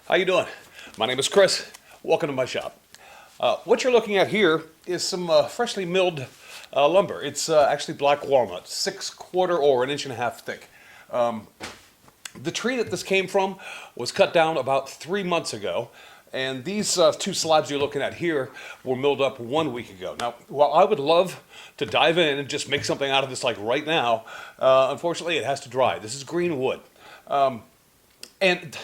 How you doing? My name is Chris. Welcome to my shop. What you're looking at here is some freshly milled lumber. It's actually black walnut, 6/4 or 1.5 inches thick. The tree that this came from was cut down about 3 months ago, and these two slabs you're looking at here were milled up 1 week ago. Now, while I would love to dive in and just make something out of this like right now, unfortunately it has to dry. This is green wood. And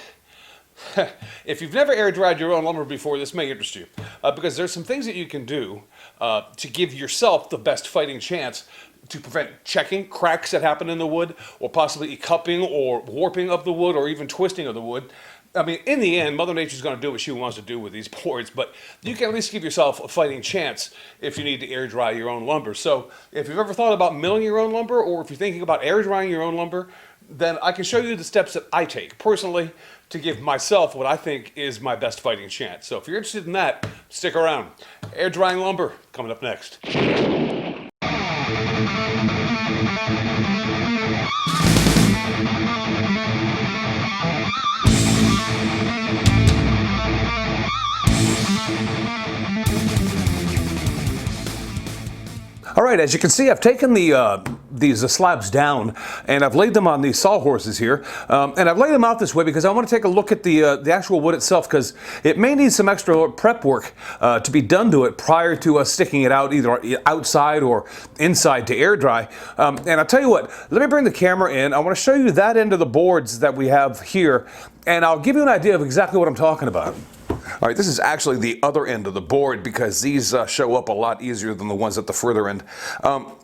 if you've never air dried your own lumber before, this may interest you, because there's some things that you can do to give yourself the best fighting chance to prevent checking, cracks that happen in the wood, or possibly cupping or warping of the wood, or even twisting of the wood. I mean, in the end, Mother Nature's going to do what she wants to do with these boards, but you can at least give yourself a fighting chance if you need to air dry your own lumber. So if you've ever thought about milling your own lumber, or if you're thinking about air drying your own lumber, then I can show you the steps that I take personally to give myself what I think is my best fighting chance. So if you're interested in that, stick around. Air drying lumber coming up next. All right, as you can see, I've taken these slabs down and I've laid them on these sawhorses here. And I've laid them out this way because I want to take a look at the actual wood itself, because it may need some extra prep work to be done to it prior to us sticking it out either outside or inside to air dry. And I'll tell you what, let me bring the camera in. I want to show you that end of the boards that we have here, and I'll give you an idea of exactly what I'm talking about. All right, this is actually the other end of the board because these show up a lot easier than the ones at the further end.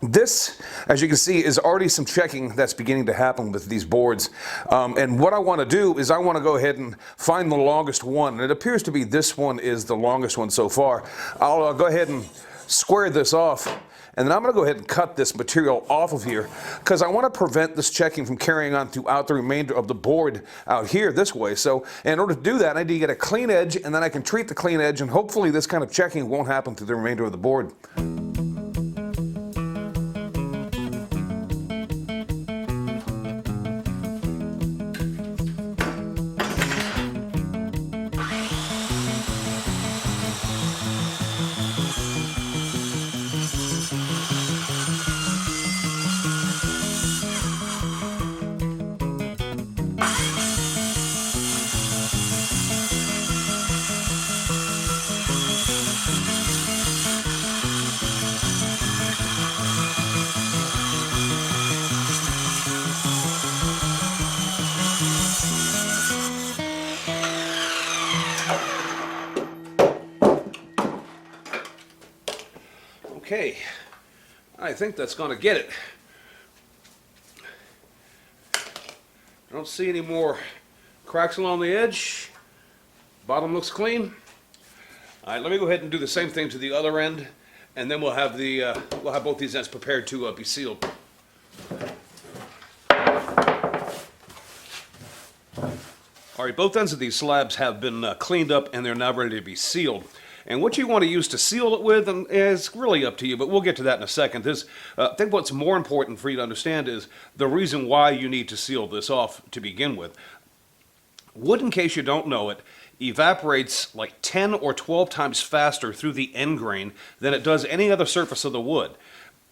This, as you can see, is already some checking that's beginning to happen with these boards. And what I want to do is I want to go ahead and find the longest one. And it appears to be this one is the longest one so far. I'll go ahead and square this off. And then I'm going to go ahead and cut this material off of here because I want to prevent this checking from carrying on throughout the remainder of the board out here this way. So in order to do that, I need to get a clean edge, and then I can treat the clean edge, and hopefully this kind of checking won't happen through the remainder of the board. Okay, I think that's going to get it. I don't see any more cracks along the edge. Bottom looks clean. All right, let me go ahead and do the same thing to the other end, and then we'll have both these ends prepared to be sealed. All right, both ends of these slabs have been cleaned up, and they're now ready to be sealed. And what you want to use to seal it with is really up to you, but we'll get to that in a second. I think what's more important for you to understand is the reason why you need to seal this off to begin with. Wood, in case you don't know it, evaporates like 10 or 12 times faster through the end grain than it does any other surface of the wood.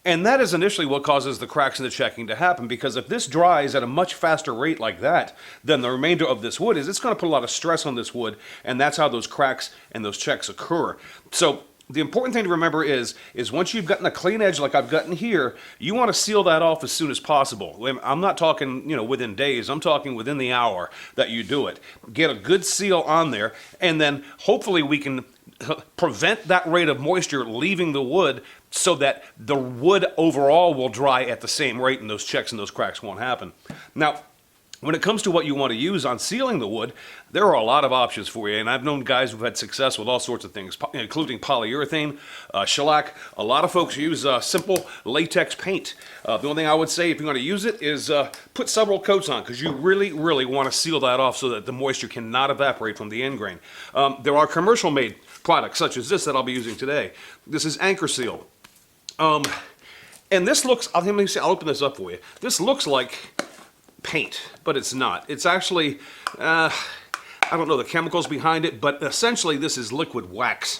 And that is initially what causes the cracks in the checking to happen, because if this dries at a much faster rate like that than the remainder of this wood is, it's going to put a lot of stress on this wood, and that's how those cracks and those checks occur. So the important thing to remember is once you've gotten a clean edge like I've gotten here, you want to seal that off as soon as possible. I'm not talking, within days. I'm talking within the hour that you do it. Get a good seal on there, and then hopefully we can prevent that rate of moisture leaving the wood so that the wood overall will dry at the same rate and those checks and those cracks won't happen. Now, when it comes to what you want to use on sealing the wood, there are a lot of options for you, and I've known guys who've had success with all sorts of things, including polyurethane, shellac. A lot of folks use simple latex paint. The only thing I would say if you're going to use it is put several coats on, because you really, really want to seal that off so that the moisture cannot evaporate from the end grain. There are commercial-made products such as this that I'll be using today. This is Anchor Seal. And this looks, I'll open this up for you. This looks like paint, but it's not. It's actually, I don't know the chemicals behind it, but essentially this is liquid wax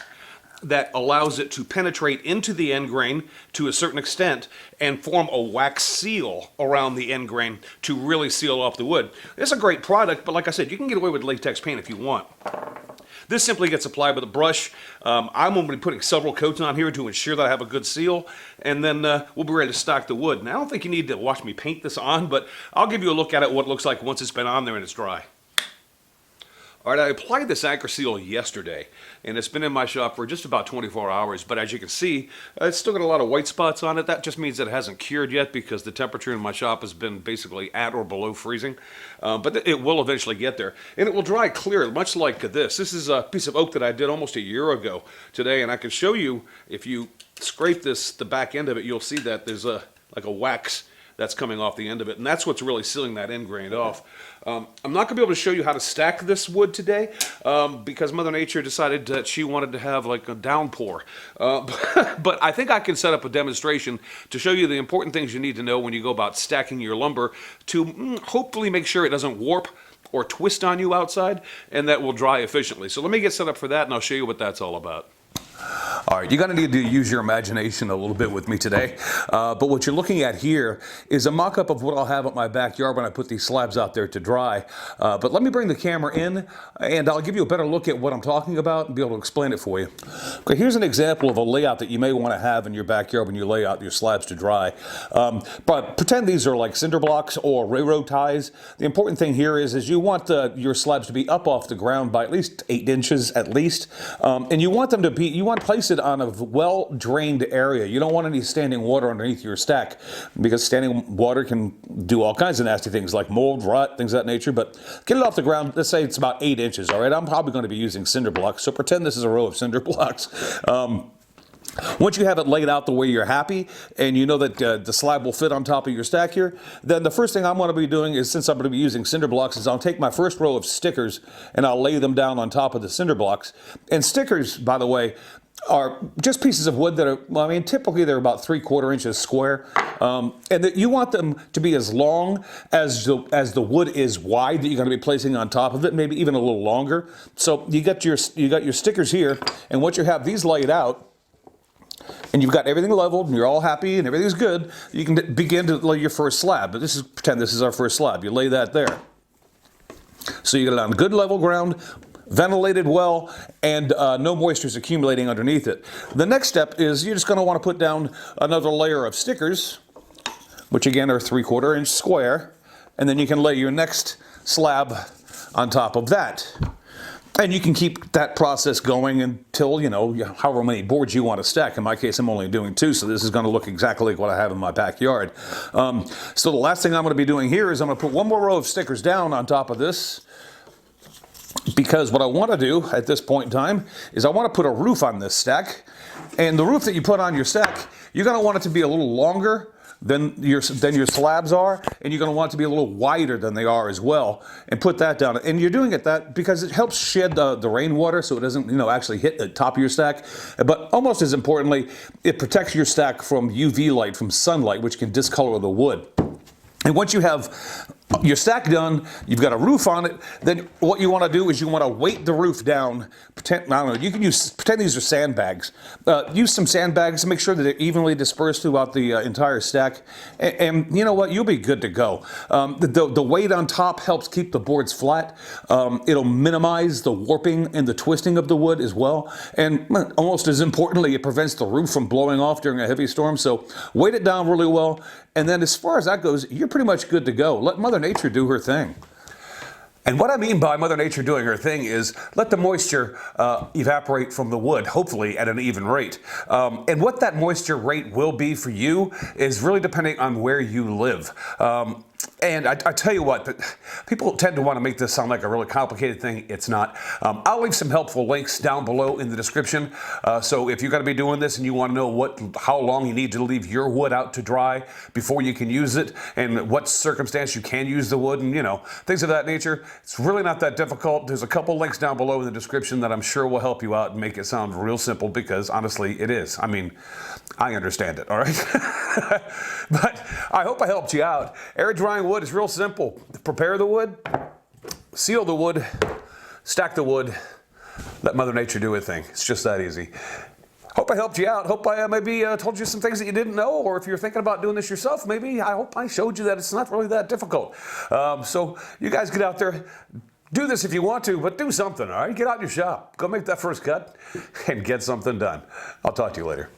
that allows it to penetrate into the end grain to a certain extent and form a wax seal around the end grain to really seal off the wood. It's a great product, but like I said, you can get away with latex paint if you want. This simply gets applied with a brush. I'm going to be putting several coats on here to ensure that I have a good seal, and then we'll be ready to stock the wood. Now, I don't think you need to watch me paint this on, but I'll give you a look at it, what it looks like once it's been on there and it's dry. All right, I applied this anchor seal yesterday, and it's been in my shop for just about 24 hours, but as you can see, it's still got a lot of white spots on it. That just means that it hasn't cured yet because the temperature in my shop has been basically at or below freezing, but it will eventually get there, and it will dry clear, much like this. This is a piece of oak that I did almost a year ago today, and I can show you, if you scrape the back end of it, you'll see that there's like a wax that's coming off the end of it, and that's what's really sealing that end grain off. I'm not going to be able to show you how to stack this wood today because Mother Nature decided that she wanted to have like a downpour. But I think I can set up a demonstration to show you the important things you need to know when you go about stacking your lumber to hopefully make sure it doesn't warp or twist on you outside, and that will dry efficiently. So let me get set up for that, and I'll show you what that's all about. All right, you're going to need to use your imagination a little bit with me today. But what you're looking at here is a mock-up of what I'll have at my backyard when I put these slabs out there to dry. But let me bring the camera in, and I'll give you a better look at what I'm talking about and be able to explain it for you. Okay, here's an example of a layout that you may want to have in your backyard when you lay out your slabs to dry. But pretend these are like cinder blocks or railroad ties. The important thing here is you want your slabs to be up off the ground by at least 8 inches at least. And you want them to be, you want to place it on a well-drained area. You don't want any standing water underneath your stack because standing water can do all kinds of nasty things like mold, rot, things of that nature. But get it off the ground. Let's say it's about 8 inches, all right? I'm probably going to be using cinder blocks, so pretend this is a row of cinder blocks. Once you have it laid out the way you're happy and you know that the slab will fit on top of your stack here, then the first thing I'm going to be doing is, since I'm going to be using cinder blocks, is I'll take my first row of stickers and I'll lay them down on top of the cinder blocks. And stickers, by the way, are just pieces of wood that are, well, I mean, typically they're about 3/4 inches square, and that you want them to be as long as the wood is wide that you're going to be placing on top of it, maybe even a little longer. So you got your stickers here, and once you have these laid out, and you've got everything leveled, and you're all happy, and everything's good, you can begin to lay your first slab. But pretend this is our first slab. You lay that there. So you get it on good level ground, ventilated well, and no moisture is accumulating underneath it. The next step is you're just going to want to put down another layer of stickers, which again are 3/4 inch square, and then you can lay your next slab on top of that. And you can keep that process going until, you know, however many boards you want to stack. In my case, I'm only doing 2, so this is going to look exactly like what I have in my backyard. So the last thing I'm going to be doing here is I'm going to put one more row of stickers down on top of this, because what I want to do at this point in time is I want to put a roof on this stack. And the roof that you put on your stack, you're going to want it to be a little longer than your slabs are, and you're going to want it to be a little wider than they are as well, and put that down. And you're doing it because it helps shed the rainwater so it doesn't, you know, actually hit the top of your stack. But almost as importantly, it protects your stack from UV light, from sunlight, which can discolor the wood. And once you have your stack done, you've got a roof on it, then what you want to do is you want to weight the roof down. Pretend, I don't know, you can pretend these are sandbags. Use some sandbags to make sure that they're evenly dispersed throughout the entire stack. And you know what, you'll be good to go. The weight on top helps keep the boards flat. It'll minimize the warping and the twisting of the wood as well. And almost as importantly, it prevents the roof from blowing off during a heavy storm. So weight it down really well. And then as far as that goes, you're pretty much good to go. Let Mother Nature do her thing. And what I mean by Mother Nature doing her thing is let the moisture evaporate from the wood, hopefully at an even rate. And what that moisture rate will be for you is really depending on where you live. And I tell you what, people tend to want to make this sound like a really complicated thing. It's not. I'll leave some helpful links down below in the description. So if you're going to be doing this and you want to know how long you need to leave your wood out to dry before you can use it, and what circumstance you can use the wood, and, you know, things of that nature, it's really not that difficult. There's a couple links down below in the description that I'm sure will help you out and make it sound real simple, because honestly, it is. I mean, I understand it, all right? But I hope I helped you out. Air drying wood is real simple. Prepare the wood, seal the wood, stack the wood, let Mother Nature do her thing. It's just that easy. Hope I helped you out. Hope I maybe told you some things that you didn't know, or if you're thinking about doing this yourself, maybe I hope I showed you that it's not really that difficult. So you guys get out there, do this if you want to, but do something, all right? Get out in your shop. Go make that first cut and get something done. I'll talk to you later.